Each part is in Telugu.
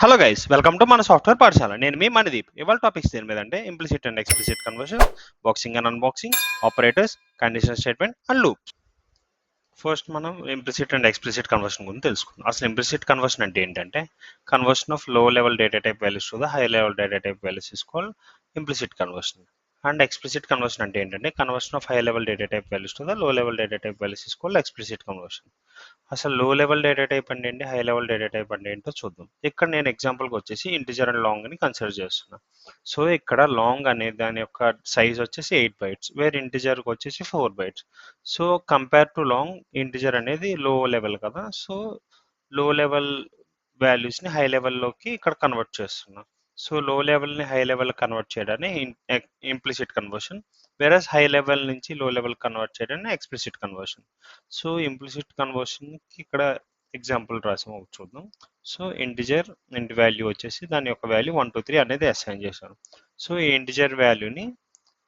హలో గైస్, వెల్కమ్ టు మన సాఫ్ట్వేర్ పాఠశాల. నేను మీ మణిదీప్. ఇవాళ టాపిక్స్ దేని మీద అంటే implicit and explicit conversion, boxing and unboxing, operators, condition statement and loops. First మనం ఇంప్లిసిట్ అండ్ ఎక్స్ప్లిసిట్ కన్వర్షన్ గురించి తెలుసుకుందాం. అసలు ఇంప్లిసిట్ కన్వర్షన్ అంటే ఏంటంటే కన్వర్షన్ ఆఫ్ లో level data type values to the high level data type values is called implicit conversion. And explicit conversion అంటే ఏంటంటే conversion of high level data type values to the low level data type values is called explicit conversion. అసలు లో లెవెల్ డేటా టైప్ అంటే ఏంటి, హై లెవెల్ డేటా టైప్ అంటే ఏంటో చూద్దాం. ఇక్కడ నేను ఎగ్జాంపుల్కి వచ్చేసి ఇంటిజర్ అండ్ లాంగ్ అని కన్సిడర్ చేస్తున్నా. సో ఇక్కడ లాంగ్ అనే దాని యొక్క సైజ్ వచ్చేసి 8 బైట్స్, వేరే ఇంటిజర్కి వచ్చేసి 4 bytes. So compare to long, integer అనేది లో లెవెల్ కదా, సో లో లెవెల్ వాల్యూస్ని హై లెవెల్లోకి ఇక్కడ కన్వర్ట్ చేస్తున్నా. సో లో లెవెల్ని హై లెవెల్ కన్వర్ట్ చేయడాన్ని ఇంప్లిసిట్ కన్వర్షన్, వేరే హై లెవెల్ నుంచి లో లెవెల్ కన్వర్ట్ చేయడాన్ని ఎక్స్ప్లిసిట్ కన్వర్షన్. సో ఇంప్లిసిట్ కన్వర్షన్కి ఇక్కడ ఎగ్జాంపుల్ రాసాము, ఒకటి చూద్దాం. సో ఇంటిజర్ ఇంటి వాల్యూ వచ్చేసి దాని యొక్క వాల్యూ 1 2 3 అనేది అసైన్ చేశాను. సో ఈ ఇంటిజర్ వాల్యూని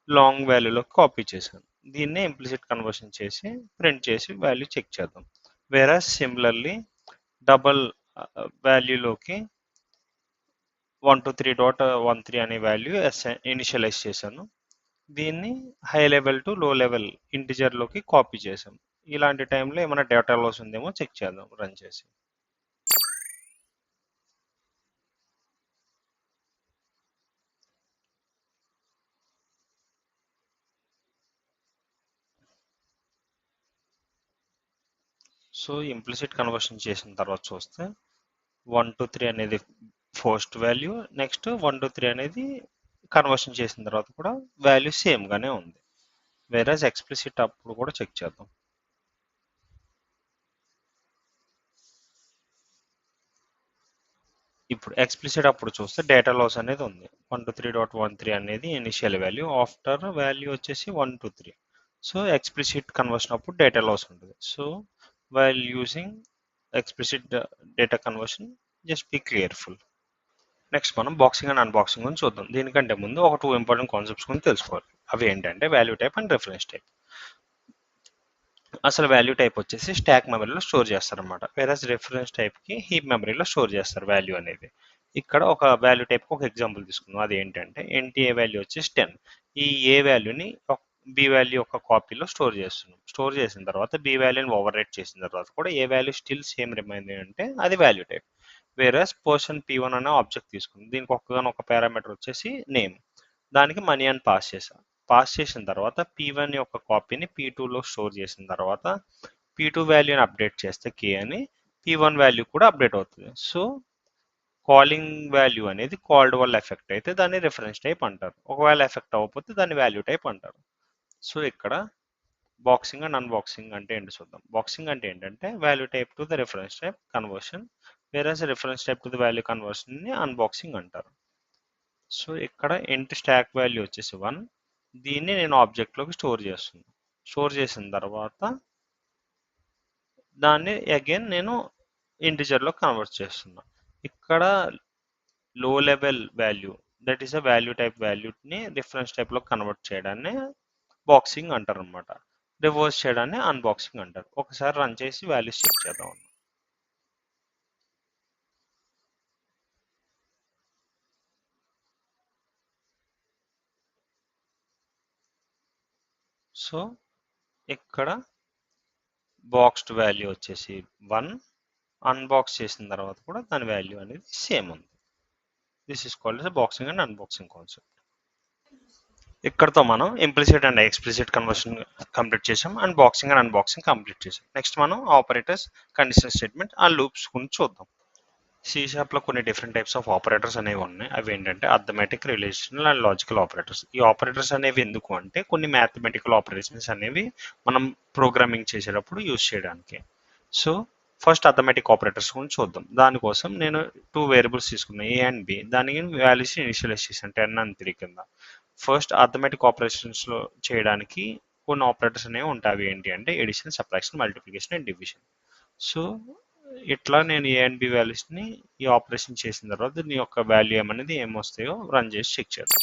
లాంగ్ వాల్యూలోకి కాపీ చేశాను. దీన్నే ఇంప్లిసిట్ కన్వర్షన్ చేసి ప్రింట్ చేసి వాల్యూ చెక్ చేద్దాం. వేరే సిమిలర్లీ డబల్ వాల్యూలోకి 123.13 అనే వాల్యూ ఇనిషియలైజ్ చేశాను. దీన్ని high level to low level ఇంటిజర్లోకి కాపీ చేసాం. ఇలాంటి టైంలో ఏమైనా డేటా లాస్ ఉందేమో చెక్ చేద్దాం రన్ చేసి. సో ఇంప్లిసిట్ కన్వర్షన్ చేసిన తర్వాత చూస్తే 1 2 3 అనేది ఫస్ట్ వాల్యూ, నెక్స్ట్ 1 2 3 అనేది కన్వర్షన్ చేసిన తర్వాత కూడా వాల్యూ సేమ్గానే ఉంది. వేరేజ్ ఎక్స్ప్లిసిట్ అప్పుడు కూడా చెక్ చేద్దాం. ఇప్పుడు ఎక్స్ప్లిసిట్ అప్పుడు చూస్తే డేటా లాస్ అనేది ఉంది. 123.13 అనేది ఇనిషియల్ వాల్యూ, ఆఫ్టర్ వాల్యూ వచ్చేసి 1 2 3. సో ఎక్స్ప్లిసిట్ కన్వర్షన్ అప్పుడు డేటా లాస్ ఉంటుంది. So while using explicit data conversion, just be careful. Next మనం బాక్సింగ్ అండ్ అన్బాక్సింగ్ గురించి చూద్దాం. దీనికంటే ముందు ఒక 2 ఇంపార్టెంట్ కాన్సెప్ట్స్ గురించి తెలుసుకోవాలి. అవి ఏంటంటే value type and reference type. అసలు వాల్యూ టైప్ వచ్చేసి స్టాక్ మెమరీలో స్టోర్ చేస్తారనమాట, వేరే రిఫరెన్స్ టైప్కి హీప్ మెమరీలో స్టోర్ చేస్తారు వాల్యూ అనేది. ఇక్కడ ఒక వాల్యూ టైప్కి ఒక ఎగ్జాంపుల్ తీసుకుందాం. అది ఏంటంటే ఎన్టీఏ వాల్యూ వచ్చేసి 10. ఈ ఏ వాల్యూని బి వాల్యూ యొక్క కాపీలో స్టోర్ చేస్తున్నాం. స్టోర్ చేసిన తర్వాత బి వాల్యూని ఓవర్ రైట్ చేసిన తర్వాత కూడా ఏ వాల్యూ స్టిల్ సేమ్ రిమైంది అంటే అది వాల్యూ టైప్. వేరే పర్సన్ P1 అనే ఆబ్జెక్ట్ తీసుకుంది, దీనికి ఒక పారామీటర్ వచ్చేసి నేమ్, దానికి మనీ అని పాస్ చేసిన తర్వాత P1 యొక్క కాపీని P2లో స్టోర్ చేసిన తర్వాత P2 వాల్యూని అప్డేట్ చేస్తే K అని P1 వాల్యూ కూడా అప్డేట్ అవుతుంది. సో కాలింగ్ వాల్యూ అనేది కాల్డ్ వల్ల ఎఫెక్ట్ అయితే దాన్ని రిఫరెన్స్ టైప్ అంటారు, ఒకవేళ ఎఫెక్ట్ అవ్వకపోతే దాన్ని వాల్యూ టైప్ అంటారు. సో ఇక్కడ బాక్సింగ్ అండ్ అన్బాక్సింగ్ అంటే ఏంటి చూద్దాం. బాక్సింగ్ అంటే ఏంటంటే value type to the reference type conversion, వేరే reference type to the value కన్వర్షన్ని అన్బాక్సింగ్ అంటారు. సో ఇక్కడ ఎంట్ స్టాక్ వాల్యూ వచ్చేసి 1, దీన్ని నేను ఆబ్జెక్ట్లోకి స్టోర్ చేస్తున్నాను. స్టోర్ చేసిన తర్వాత దాన్ని అగైన్ నేను ఇంటిజర్లో కన్వర్ట్ చేస్తున్నా. ఇక్కడ లో level value, that is a value type వాల్యూని రిఫరెన్స్ టైప్లో కన్వర్ట్ చేయడాన్ని బాక్సింగ్ అంటారు అనమాట. రివర్స్ చేయడాన్ని అన్బాక్సింగ్ అంటారు. ఒకసారి రన్ చేసి వాల్యూస్ చెక్ చేద్దాం. సో ఇక్కడ బాక్స్డ్ వాల్యూ వచ్చేసి 1, అన్బాక్స్ చేసిన తర్వాత కూడా దాని వాల్యూ అనేది సేమ్ ఉంది. This is called as boxing and unboxing concept. ఇక్కడతో మనం implicit and explicit conversion complete చేసాం, and boxing and unboxing complete చేసాం. నెక్స్ట్ మనం ఆపరేటర్స్, కండిషన్ స్టేట్మెంట్, ఆ లూప్స్ గురించి చూద్దాం. సి షార్ప్లో కొన్ని డిఫరెంట్ టైప్స్ ఆఫ్ ఆపరేటర్స్ అనేవి ఉన్నాయి. అవి ఏంటంటే arithmetic, relational and logical operators. ఈ ఆపరేటర్స్ అనేవి ఎందుకు అంటే కొన్ని మ్యాథమెటికల్ ఆపరేషన్స్ అనేవి మనం ప్రోగ్రామింగ్ చేసేటప్పుడు యూజ్ చేయడానికి. సో ఫస్ట్ అథమెటిక్ ఆపరేటర్స్ గురించి చూద్దాం. దానికోసం నేను 2 వేరియబుల్స్ తీసుకున్నాను, ఏ అండ్ బి. దానికి వాల్యూస్ ఇనిషియలైజ్ చేశాను 10 and 3 కింద. ఫస్ట్ అథమెటిక్ ఆపరేషన్స్లో చేయడానికి కొన్ని ఆపరేటర్స్ అనేవి ఉంటాయి. అవి ఏంటి అంటే addition, subtraction, multiplication and division. So ఇట్లా నేను ఏ అండ్ బి వాల్యూస్ని ఈ ఆపరేషన్ చేసిన తర్వాత దీని యొక్క వాల్యూ ఏమనేది ఏమొస్తాయో రన్ చేసి చెక్ చేద్దాం.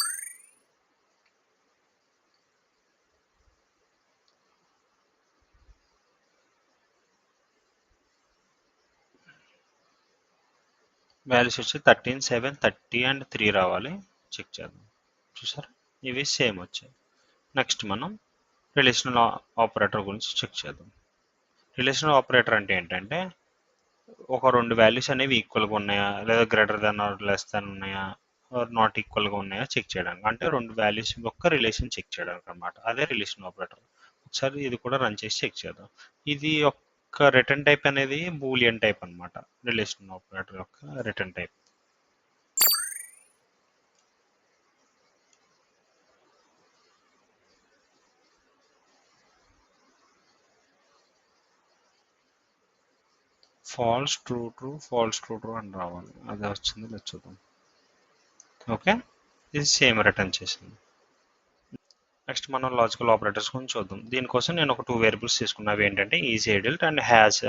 వాల్యూస్ వచ్చి 13, 7, 30 అండ్ 3 రావాలి. చెక్ చేద్దాం. చూసారా, ఇవి సేమ్ వచ్చాయి. నెక్స్ట్ మనం రిలేషనల్ ఆపరేటర్ గురించి చెక్ చేద్దాం. రిలేషనల్ ఆపరేటర్ అంటే ఏంటంటే ఒక రెండు వాల్యూస్ అనేవి ఈక్వల్గా ఉన్నాయా, లేదా greater than or less than ఉన్నాయా, ఆర్ నాట్ ఈక్వల్గా ఉన్నాయా చెక్ చేయడానికి. అంటే రెండు వాల్యూస్ యొక్క రిలేషన్ చెక్ చేయడానికి అనమాట. అదే రిలేషన్ ఆపరేటర్. ఒకసారి ఇది కూడా రన్ చేసి చెక్ చేద్దాం. ఇది యొక్క రిటర్న్ టైప్ అనేది బూలియన్ టైప్ అనమాట. రిలేషన్ ఆపరేటర్ యొక్క return type. Falls true true false true true అని రావాలి. అదే వచ్చింది, లేదు చూద్దాం. ఓకే, ఇది సేమ్ రిటర్న్ చేసింది. నెక్స్ట్ మనం లాజికల్ ఆపరేటర్స్ గురించి చూద్దాం. దీనికోసం నేను ఒక 2 వేరియబుల్స్ తీసుకున్నా. అవి ఏంటంటే is adult and has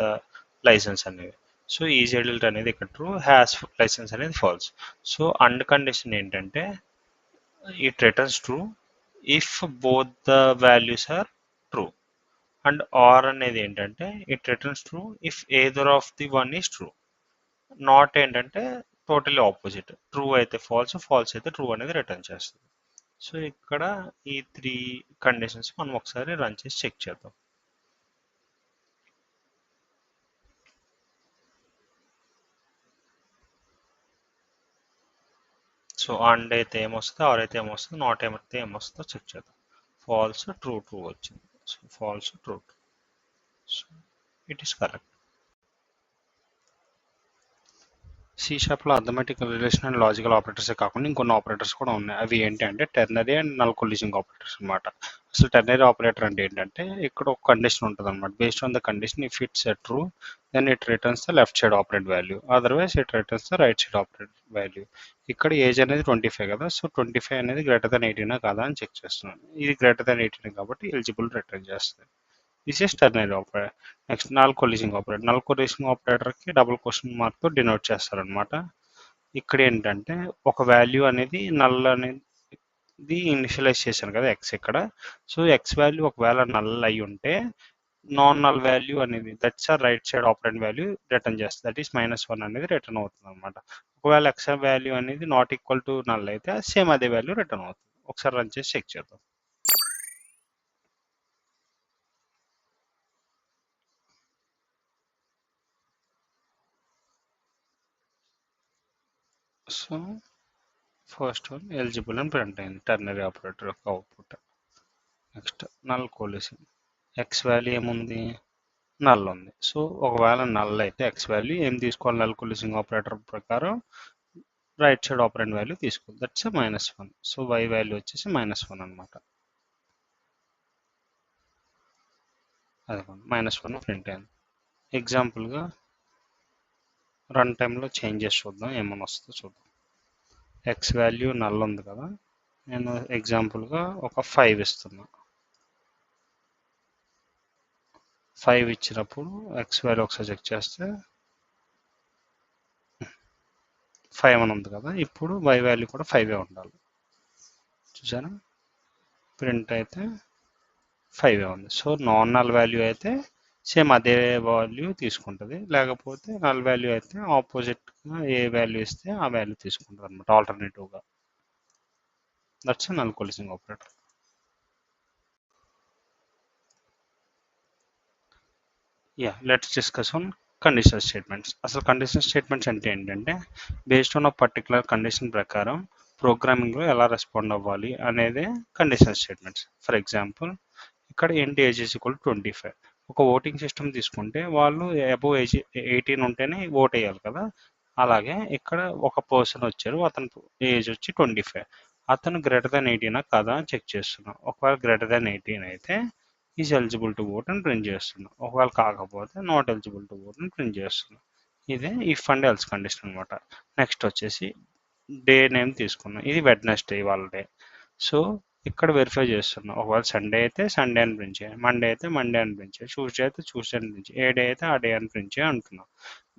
licence అనేవి. సో ఈజీ ఎడిల్ట్ అనేది ఇక్కడ ట్రూ, హ్యాస్ లైసెన్స్ అనేది ఫాల్స్. సో అండ్ కండిషన్ ఏంటంటే it returns true if both the values are true. And or అనేది ఏంటంటే it returns true if either of the one is true. Not ఏంటంటే టోటలీ ఆపోజిట్. ట్రూ అయితే ఫాల్స్, ఫాల్స్ అయితే ట్రూ అనేది రిటర్న్ చేస్తుంది. సో ఇక్కడ ఈ 3 కండిషన్స్ మనం ఒకసారి రన్ చేసి చెక్ చేద్దాం. సో అండ్ అయితే ఏమొస్తుంది, ఆర్ అయితే ఏమొస్తుంది, నాట్ అయితే ఏమొస్తుందో చెక్ చేద్దాం. ఫాల్స్ ట్రూ ట్రూ వచ్చింది. So false true true. So it is correct. C షార్ప్లో అథమెటిక్ రిలేషన్ అండ్ లాజికల్ ఆపరేటర్సే కాకుండా ఇంకొన్ని ఆపరేటర్స్ కూడా ఉన్నాయి. అవి ఏంటి అంటే ternary and null coalescing operators అనమాట. అసలు టెర్నరీ ఆపరేటర్ అంటే ఏంటంటే ఇక్కడ ఒక కండిషన్ ఉంటుంది అనమాట. Based on the condition if it's true then it returns the left side operand value, otherwise it returns the right side operand value. ఇక్కడ ఏజ్ అనేది 25 కదా, సో 25 అనేది గ్రేటర్ దాన్ 18 కాదా అని చెక్ చేస్తున్నాను. ఇది గ్రేటర్ దాన్ 18 కాబట్టి ఎలిజిబుల్ రిటర్న్ చేస్తుంది. This is ternary operator. Next null coalescing operator. Null coalescing ఆపరేటర్కి డబుల్ క్వశ్చన్ మార్క్తో డినోట్ చేస్తారనమాట. ఇక్కడ ఏంటంటే ఒక వాల్యూ అనేది నల్ అనేది ఇనిషియలైజ్ చేశాను కదా ఎక్స్ ఇక్కడ. సో ఎక్స్ వాల్యూ ఒకవేళ నల్ అయి ఉంటే నాన్ నల్ వాల్యూ అనేది దట్స్ ఆ right side operant value return చేస్తుంది. దట్ ఈస్ -1 అనేది రిటర్న్ అవుతుంది అనమాట. ఒకవేళ ఎక్స్ వాల్యూ అనేది నాట్ ఈక్వల్ టు నల్ అయితే సేమ్ అదే వాల్యూ రిటర్న్ అవుతుంది. ఒకసారి రన్ చేసి చెక్ చేద్దాం. సో ఫస్ట్ వన్ ఎలిజిబుల్ అని ప్రింట్ అయింది, టెర్నరీ ఆపరేటర్ యొక్క output. Next null collision. X value ఏముంది, నల్ ఉంది. సో ఒకవేళ నల్ అయితే ఎక్స్ వాల్యూ ఏం తీసుకోవాలి, నల్ కొలిసింగ్ ఆపరేటర్ ప్రకారం రైట్ సైడ్ ఆపరెంట్ వాల్యూ తీసుకోవాలి. దట్స్ -1. సో వై వాల్యూ వచ్చేసి -1 అనమాట. అదే -1 ప్రింట్ అయింది. ఎగ్జాంపుల్గా రన్ టైంలో చేంజెస్ చూద్దాం, ఏమైనా వస్తుందో చూద్దాం. ఎక్స్ వాల్యూ నల్ ఉంది కదా, నేను ఎగ్జాంపుల్గా ఒక 5 ఇస్తున్నా. 5 ఇచ్చినప్పుడు ఎక్స్ వాల్యూ ఒకసారి చెక్ చేస్తే 5 అని ఉంది కదా, ఇప్పుడు వై వాల్యూ కూడా 5 ఉండాలి. చూసారా, ప్రింట్ అయితే 5 ఉంది. సో నాన్ నల్ వాల్యూ అయితే సేమ్ అదే వాల్యూ తీసుకుంటుంది, లేకపోతే నల్ వాల్యూ అయితే ఆపోజిట్గా ఏ వాల్యూ ఇస్తే ఆ వాల్యూ తీసుకుంటుంది అనమాట, ఆల్టర్నేటివ్గా. That's null coalescing operator. Let's discuss on conditional statements. అసలు కండిషనల్ స్టేట్మెంట్స్ అంటే ఏంటంటే బేస్డ్ ఆన్ పర్టికులర్ కండిషన్ ప్రకారం ప్రోగ్రామింగ్లో ఎలా రెస్పాండ్ అవ్వాలి అనేదే కండిషనల్ స్టేట్మెంట్స్. ఫర్ ఎగ్జాంపుల్ ఇక్కడ ఏంటి ఏజ్ ఈజ్ ఈక్వల్ 25. ఒక ఓటింగ్ సిస్టమ్ తీసుకుంటే వాళ్ళు అబోవ్ ఏజ్ 18 ఉంటేనే ఓట్ వేయాలి కదా. అలాగే ఇక్కడ ఒక పర్సన్ వచ్చారు, అతను ఏజ్ వచ్చి 25. అతను గ్రేటర్ దాన్ 18 కదా అని చెక్ చేస్తున్నాం. ఒకవేళ గ్రేటర్ దాన్ 18 అయితే ఈజ్ ఎలిజిబుల్ టు ఓట్ అని ప్రింట్ చేస్తున్నాం. ఒకవేళ కాకపోతే నాట్ ఎలిజిబుల్ టు ఓట్ అని ప్రింట్ చేస్తున్నాం. ఇదే ఇఫ్ అండ్ ఎల్స్ కండిషన్ అనమాట. నెక్స్ట్ వచ్చేసి డే నేమ్ తీసుకున్నాం, ఇది వెడ్నెస్డే వాళ్ళ డే. సో ఇక్కడ వెరిఫై చేస్తున్నాం, ఒకవేళ సండే అయితే సండే అని ప్రింట్ చేయాలి, మండే అయితే మండే అని ప్రింట్ చేయాలి, ట్యూస్డే అయితే ట్యూస్డే అని ప్రింట్ చేయాలి, ఏ డే అయితే ఆ డే అని ప్రింట్ చేయాలి అంటున్నాం.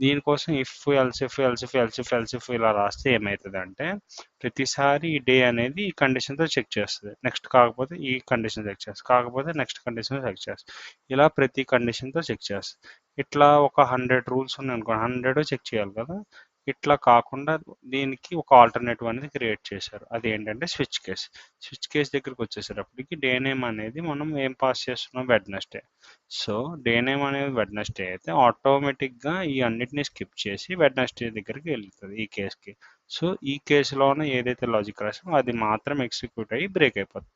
దీనికోసం if elif elif elif elif ఇలా రాస్తే ఏమవుతుంది అంటే ప్రతిసారి ఈ డే అనేది ఈ కండిషన్తో చెక్ చేస్తుంది, నెక్స్ట్ కాకపోతే ఈ కండిషన్ చెక్ చేస్తుంది, కాకపోతే నెక్స్ట్ కండిషన్ చెక్ చేస్తుంది. ఇలా ప్రతి కండిషన్తో చెక్ చేస్తుంది. ఇట్లా ఒక 100 రూల్స్ ఉన్నాయి అనుకో, 100 చెక్ చేయాలి కదా. ఇట్లా కాకుండా దీనికి ఒక ఆల్టర్నేటివ్ అనేది క్రియేట్ చేశారు. అది ఏంటంటే స్విచ్ కేస్. స్విచ్ కేస్ దగ్గరికి వచ్చేసేటప్పటికి డే నేమ్ అనేది మనం ఏం పాస్ చేస్తున్నాం, వెడ్నెస్డే. సో డే నేమ్ అనేది వెడ్నెస్డే అయితే ఆటోమేటిక్గా ఈ అన్నిటిని స్కిప్ చేసి వెడ్నెస్డే దగ్గరికి వెళ్తుంది ఈ కేసుకి. సో ఈ కేసులోనే ఏదైతే లాజిక్ రాసామో అది మాత్రం ఎగ్జిక్యూట్ అయ్యి బ్రేక్ అయిపోతుంది.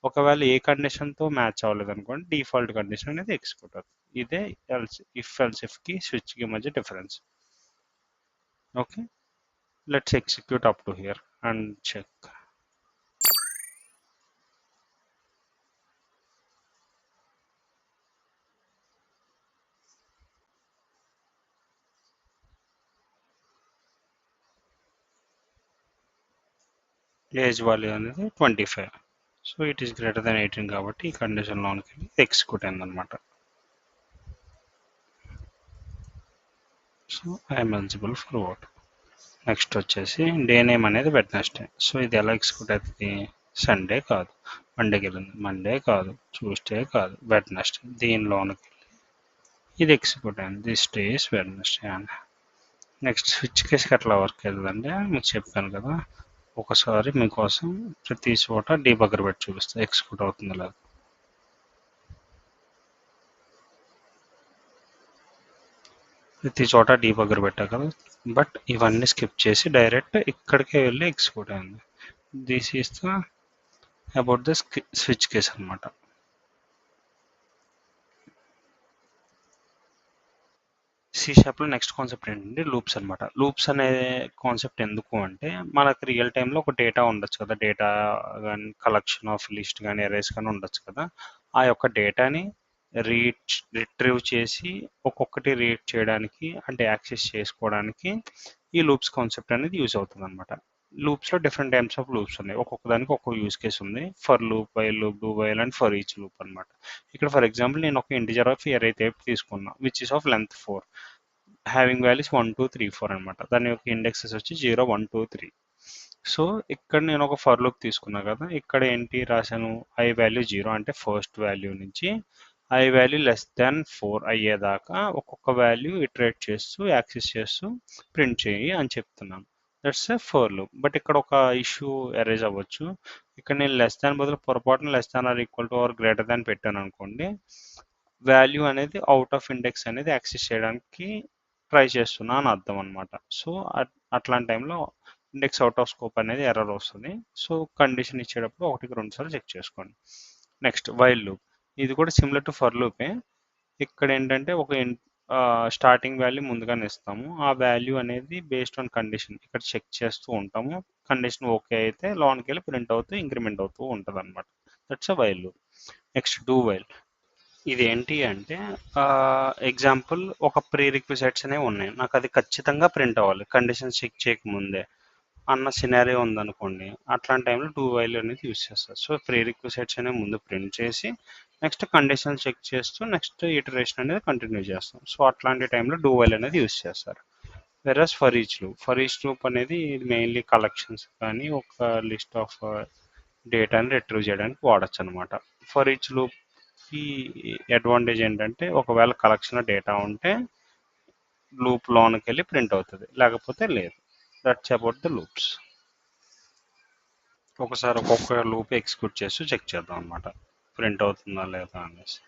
ఒకవేళ ఏ కండిషన్తో మ్యాచ్ అవ్వలేదు అనుకోండి, డిఫాల్ట్ కండిషన్ అనేది ఎగ్జిక్యూట్ అవుతుంది. ఇదే ఎల్స్ ఇఫ్కి స్విచ్కి మధ్య difference. Okay, let's execute up to here and check. Age value అనేది 25. So it is greater than 18 కాబట్టి ఈ కండిషన్లోనికి ఎగ్జిక్యూట్ అయిందనమాట. So I'm eligible for vote. Next వచ్చేసి డే నేమ్ అనేది వెడ్నెస్డే. సో ఇది ఎలా ఎగ్జిక్యూట్ అవుతుంది, సండే కాదు, మండేకి వెళ్ళింది, మండే కాదు, ట్యూస్డే కాదు, వెడ్నెస్డే. దీనిలోనికి ఇది ఎగ్జిక్యూట్ అయింది, దిస్ డే ఇస్ వెడ్నెస్డే అని. నెక్స్ట్ స్విచ్ కేసుకి ఎట్లా వర్క్ అవుతుందంటే మీకు చెప్పాను కదా, ఒకసారి మీకోసం ప్రతి చోట డీబగ్గర్ పెట్టి చూపిస్తా ఎగ్జిక్యూట్ అవుతుంది లేదు. ప్రతి చోట డీబగ్గర్ పెట్టా కదా, బట్ ఇవన్నీ స్కిప్ చేసి డైరెక్ట్ ఇక్కడికే వెళ్ళి ఎగ్జిక్యూట్ అయింది. This is the about the switch case అనమాట. సి షార్ప్లో నెక్స్ట్ కాన్సెప్ట్ ఏంటంటే లూప్స్ అనమాట. లూప్స్ అనే కాన్సెప్ట్ ఎందుకు అంటే మనకు రియల్ టైంలో ఒక డేటా ఉండొచ్చు కదా, డేటా కానీ కలెక్షన్ ఆఫ్ లిస్ట్ కానీ అరేస్ కానీ ఉండొచ్చు కదా. ఆ యొక్క డేటాని రిట్రీవ్ చేసి ఒక్కొక్కటి రీడ్ చేయడానికి అంటే యాక్సెస్ చేసుకోవడానికి ఈ లూప్స్ కాన్సెప్ట్ అనేది యూజ్ అవుతుంది అనమాట. లూప్స్లో డిఫరెంట్ టైప్స్ ఆఫ్ లూప్స్ ఉన్నాయి, ఒక్కొక్క దానికి ఒక్కొక్క యూజ్ కేస్ ఉంది. For loop, while loop, do while and for each loop అనమాట. ఇక్కడ ఫర్ ఎగ్జాంపుల్ నేను ఒక ఇంటిజర్ ఆఫ్ ఎరే టైప్ తీసుకున్నా which is of length 4, having values 1 2 3 4 అనమాట. దాని యొక్క ఇండెక్సెస్ వచ్చి 0 1 2 3. సో ఇక్కడ నేను ఒక ఫర్ లూప్ తీసుకున్నా కదా, ఇక్కడ ఏంటి రాశాను, ఐ వాల్యూ 0 అంటే ఫస్ట్ వాల్యూ నుంచి ఐ వాల్యూ లెస్ దాన్ 4 అయ్యేదాకా ఒక్కొక్క వాల్యూ ఇటరేట్ చేస్తూ యాక్సెస్ చేస్తూ ప్రింట్ చేయి అని చెప్తున్నాను. That's a for loop. But ఇక్కడ ఒక ఇష్యూ అరైజ్ అవ్వచ్చు. ఇక్కడ నేను లెస్ దాన్ బదులు పొరపాటున less than or equal to or greater than పెట్టాను అనుకోండి, వాల్యూ అనేది అవుట్ ఆఫ్ ఇండెక్స్ అనేది యాక్సెస్ చేయడానికి ట్రై చేస్తున్నా అని అర్థం అనమాట. సో అట్లాంటి టైంలో ఇండెక్స్ అవుట్ ఆఫ్ స్కోప్ అనేది ఎర్రర్ వస్తుంది. సో కండిషన్ ఇచ్చేటప్పుడు 1కి 2 సార్లు చెక్ చేసుకోండి. Next while loop. ఇది కూడా సిమిలర్ టు ఫర్ లూపే. ఇక్కడ ఏంటంటే ఒక స్టార్టింగ్ వాల్యూ ముందుగానే ఇస్తాము, ఆ వాల్యూ అనేది బేస్డ్ ఆన్ కండిషన్ ఇక్కడ చెక్ చేస్తూ ఉంటాము. కండిషన్ ఓకే అయితే లోన్కి వెళ్ళి ప్రింట్ అవుతూ ఇంక్రిమెంట్ అవుతూ ఉంటుంది అనమాట. That's a while loop. Next do while. ఇది ఏంటి అంటే ఎగ్జాంపుల్ ఒక ప్రీ రిక్విజైట్స్ అనేవి ఉన్నాయి, నాకు అది ఖచ్చితంగా ప్రింట్ అవ్వాలి కండిషన్ చెక్ చేయకముందే అన్న సినారియో ఉందనుకోండి. అట్లాంటి టైంలో డూ వైల్ అనేది యూస్ చేస్తారు. సో ప్రీ రిక్విజైట్స్ అనేవి ముందు ప్రింట్ చేసి నెక్స్ట్ కండిషన్ చెక్ చేస్తూ నెక్స్ట్ ఇటరేషన్ అనేది కంటిన్యూ చేస్తాం. సో అట్లాంటి టైంలో డూ వైల్ అనేది యూస్ చేస్తారు. Versus for each loop. For each loop అనేది మెయిన్లీ కలెక్షన్స్ కానీ ఒక లిస్ట్ ఆఫ్ డేటాని రిట్రీవ్ చేయడానికి వాడచ్చు అనమాట. ఫర్ ఈచ్ లూప్ ఈ అడ్వాంటేజ్ ఏంటంటే ఒకవేళ కలెక్షన్ డేటా ఉంటే లూప్ లోనికి వెళ్ళి ప్రింట్ అవుతుంది, లేకపోతే లేదు. That's about the loops. ఒకసారి ఒక్కొక్క లూప్ ఎగ్జిక్యూట్ చేస్తూ చెక్ చేద్దాం అనమాట ప్రింట్ అవుతుందా లేదా అనేసి.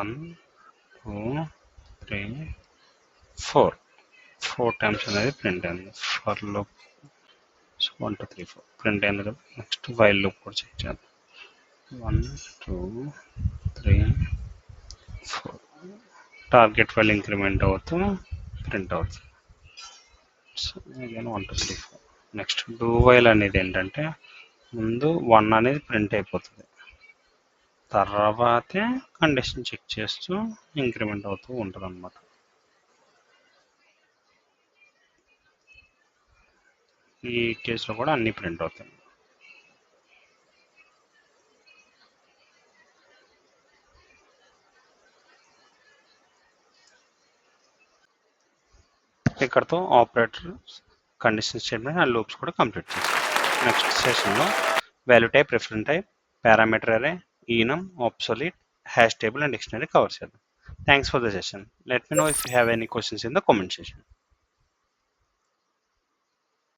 1 2 3 4 టైమ్స్ అనేది ప్రింట్ అయింది. ఫర్ లూప్ 1 2 3 4 ప్రింట్ అయింది కదా. నెక్స్ట్ వైల్ లూప్ కూడా చెక్ చేద్దాం. 1 2 3 4 టార్గెట్ వైల్ ఇంక్రిమెంట్ అవుతూ ప్రింట్ అవుతుంది. So again 1 2 3 4. Next do while అనేది ఏంటంటే ముందు 1 అనేది ప్రింట్ అయిపోతుంది, తర్వాతే కండిషన్ చెక్ చేస్తూ ఇంక్రిమెంట్ అవుతూ ఉంటుంది అనమాట. ఈ కేసులో కూడా అన్ని ప్రింట్ అవుతాయి. ఇక్కడతో operator condition statement and loops కూడా కంప్లీట్ చేస్తాం. నెక్స్ట్ సెషన్లో value type, reference type, parameter అరే, enum, obsolete, hash table and dictionary cover చేద్దాం. Thanks for the session. Let me know if you have any questions in the comment section.